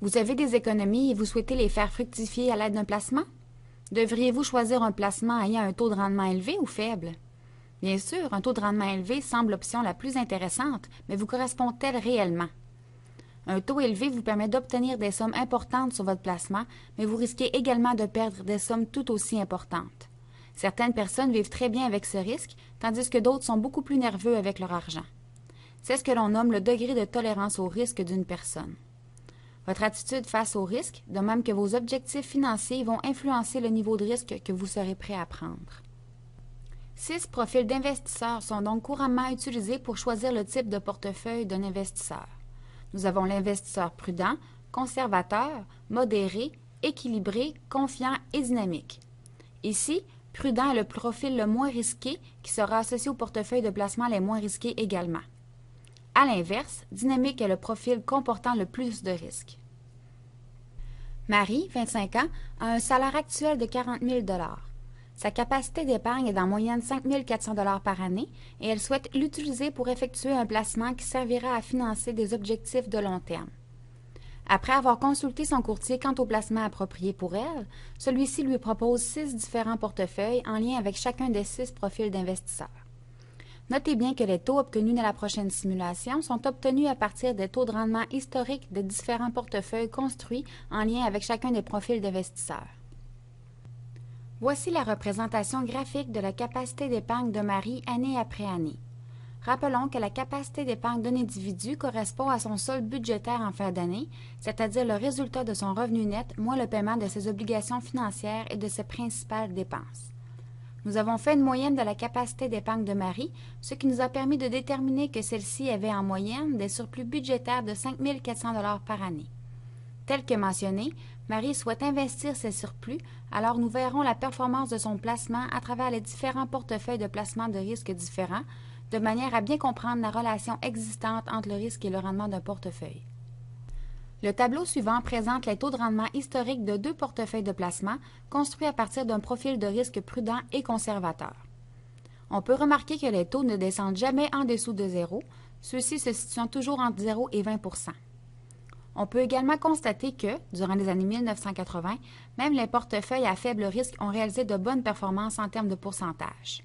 Vous avez des économies et vous souhaitez les faire fructifier à l'aide d'un placement? Devriez-vous choisir un placement ayant un taux de rendement élevé ou faible? Bien sûr, un taux de rendement élevé semble l'option la plus intéressante, mais vous correspond-elle réellement? Un taux élevé vous permet d'obtenir des sommes importantes sur votre placement, mais vous risquez également de perdre des sommes tout aussi importantes. Certaines personnes vivent très bien avec ce risque, tandis que d'autres sont beaucoup plus nerveux avec leur argent. C'est ce que l'on nomme le degré de tolérance au risque d'une personne. Votre attitude face au risque, de même que vos objectifs financiers, vont influencer le niveau de risque que vous serez prêt à prendre. 6 profils d'investisseurs sont donc couramment utilisés pour choisir le type de portefeuille d'un investisseur. Nous avons l'investisseur prudent, conservateur, modéré, équilibré, confiant et dynamique. Ici, prudent est le profil le moins risqué qui sera associé au portefeuille de placement les moins risqués également. À l'inverse, dynamique est le profil comportant le plus de risques. Marie, 25 ans, a un salaire actuel de 40 000 $. Sa capacité d'épargne est d'en moyenne 5 400 $ par année et elle souhaite l'utiliser pour effectuer un placement qui servira à financer des objectifs de long terme. Après avoir consulté son courtier quant au placement approprié pour elle, celui-ci lui propose 6 différents portefeuilles en lien avec chacun des 6 profils d'investisseurs. Notez bien que les taux obtenus dans la prochaine simulation sont obtenus à partir des taux de rendement historiques des différents portefeuilles construits en lien avec chacun des profils d'investisseurs. Voici la représentation graphique de la capacité d'épargne de Marie année après année. Rappelons que la capacité d'épargne d'un individu correspond à son solde budgétaire en fin d'année, c'est-à-dire le résultat de son revenu net moins le paiement de ses obligations financières et de ses principales dépenses. Nous avons fait une moyenne de la capacité d'épargne de Marie, ce qui nous a permis de déterminer que celle-ci avait en moyenne des surplus budgétaires de 5 400 $ par année. Tel que mentionné, Marie souhaite investir ses surplus, alors nous verrons la performance de son placement à travers les différents portefeuilles de placement de risques différents, de manière à bien comprendre la relation existante entre le risque et le rendement d'un portefeuille. Le tableau suivant présente les taux de rendement historiques de 2 portefeuilles de placement construits à partir d'un profil de risque prudent et conservateur. On peut remarquer que les taux ne descendent jamais en dessous de 0, ceux-ci se situant toujours entre 0 et 20 %. On peut également constater que, durant les années 1980, même les portefeuilles à faible risque ont réalisé de bonnes performances en termes de pourcentage.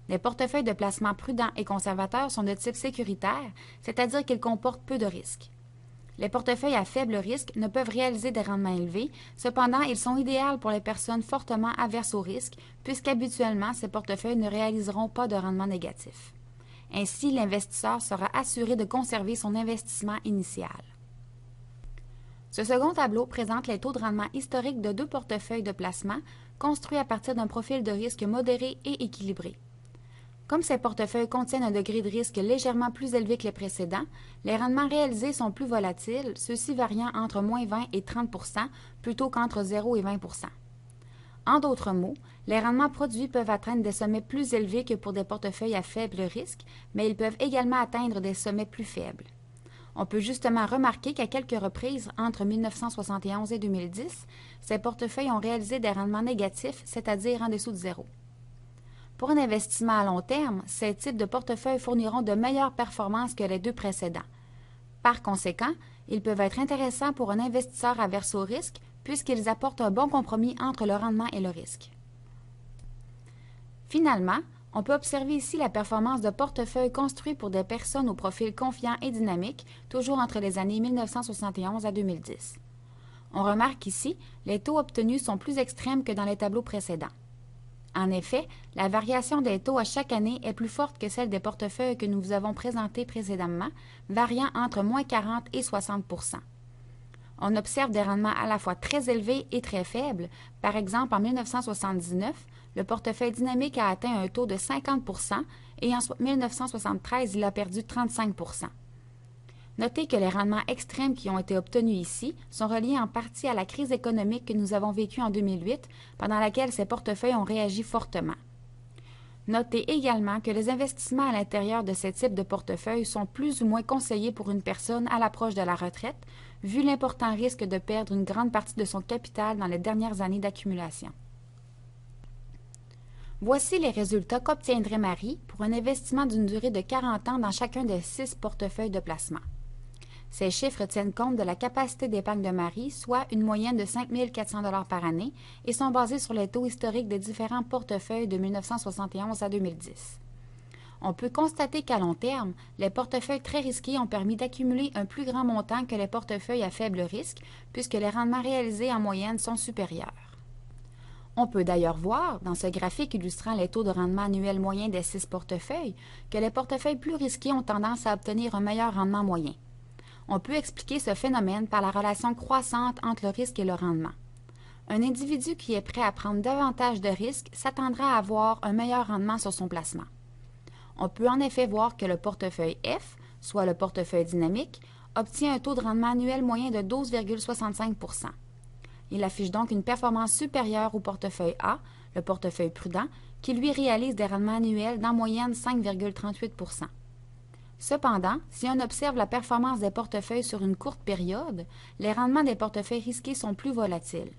Les portefeuilles de placement prudents et conservateurs sont de type sécuritaire, c'est-à-dire qu'ils comportent peu de risques. Les portefeuilles à faible risque ne peuvent réaliser des rendements élevés, cependant ils sont idéaux pour les personnes fortement averses au risque, puisqu'habituellement ces portefeuilles ne réaliseront pas de rendement négatif. Ainsi, l'investisseur sera assuré de conserver son investissement initial. Ce second tableau présente les taux de rendement historiques de 2 portefeuilles de placement construits à partir d'un profil de risque modéré et équilibré. Comme ces portefeuilles contiennent un degré de risque légèrement plus élevé que les précédents, les rendements réalisés sont plus volatiles, ceux-ci variant entre moins 20 et 30 % plutôt qu'entre 0 et 20 %. En d'autres mots, les rendements produits peuvent atteindre des sommets plus élevés que pour des portefeuilles à faible risque, mais ils peuvent également atteindre des sommets plus faibles. On peut justement remarquer qu'à quelques reprises, entre 1971 et 2010, ces portefeuilles ont réalisé des rendements négatifs, c'est-à-dire en dessous de 0. Pour un investissement à long terme, ces types de portefeuilles fourniront de meilleures performances que les 2 précédents. Par conséquent, ils peuvent être intéressants pour un investisseur averse au risque puisqu'ils apportent un bon compromis entre le rendement et le risque. Finalement, on peut observer ici la performance de portefeuilles construits pour des personnes au profil confiant et dynamique, toujours entre les années 1971 à 2010. On remarque ici, les taux obtenus sont plus extrêmes que dans les tableaux précédents. En effet, la variation des taux à chaque année est plus forte que celle des portefeuilles que nous vous avons présentés précédemment, variant entre moins 40 et 60 %. On observe des rendements à la fois très élevés et très faibles. Par exemple, en 1979, le portefeuille dynamique a atteint un taux de 50 % et en 1973, il a perdu 35 %. Notez que les rendements extrêmes qui ont été obtenus ici sont reliés en partie à la crise économique que nous avons vécue en 2008, pendant laquelle ces portefeuilles ont réagi fortement. Notez également que les investissements à l'intérieur de ces types de portefeuilles sont plus ou moins conseillés pour une personne à l'approche de la retraite, vu l'important risque de perdre une grande partie de son capital dans les dernières années d'accumulation. Voici les résultats qu'obtiendrait Marie pour un investissement d'une durée de 40 ans dans chacun des 6 portefeuilles de placement. Ces chiffres tiennent compte de la capacité d'épargne de Marie, soit une moyenne de 5 400 $ par année, et sont basés sur les taux historiques des différents portefeuilles de 1971 à 2010. On peut constater qu'à long terme, les portefeuilles très risqués ont permis d'accumuler un plus grand montant que les portefeuilles à faible risque, puisque les rendements réalisés en moyenne sont supérieurs. On peut d'ailleurs voir, dans ce graphique illustrant les taux de rendement annuel moyen des 6 portefeuilles, que les portefeuilles plus risqués ont tendance à obtenir un meilleur rendement moyen. On peut expliquer ce phénomène par la relation croissante entre le risque et le rendement. Un individu qui est prêt à prendre davantage de risques s'attendra à avoir un meilleur rendement sur son placement. On peut en effet voir que le portefeuille F, soit le portefeuille dynamique, obtient un taux de rendement annuel moyen de 12,65 %. Il affiche donc une performance supérieure au portefeuille A, le portefeuille prudent, qui lui réalise des rendements annuels d'en moyenne 5,38 %. Cependant, si on observe la performance des portefeuilles sur une courte période, les rendements des portefeuilles risqués sont plus volatiles.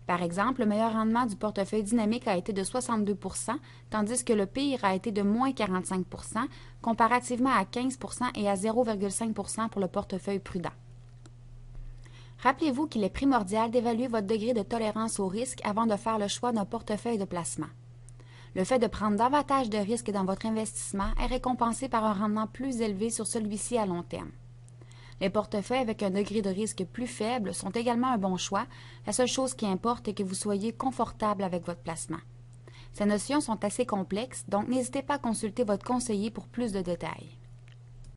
Par exemple, le meilleur rendement du portefeuille dynamique a été de 62 %, tandis que le pire a été de moins 45 %, comparativement à 15 % et à 0,5 % pour le portefeuille prudent. Rappelez-vous qu'il est primordial d'évaluer votre degré de tolérance au risque avant de faire le choix d'un portefeuille de placement. Le fait de prendre davantage de risques dans votre investissement est récompensé par un rendement plus élevé sur celui-ci à long terme. Les portefeuilles avec un degré de risque plus faible sont également un bon choix. La seule chose qui importe est que vous soyez confortable avec votre placement. Ces notions sont assez complexes, donc n'hésitez pas à consulter votre conseiller pour plus de détails.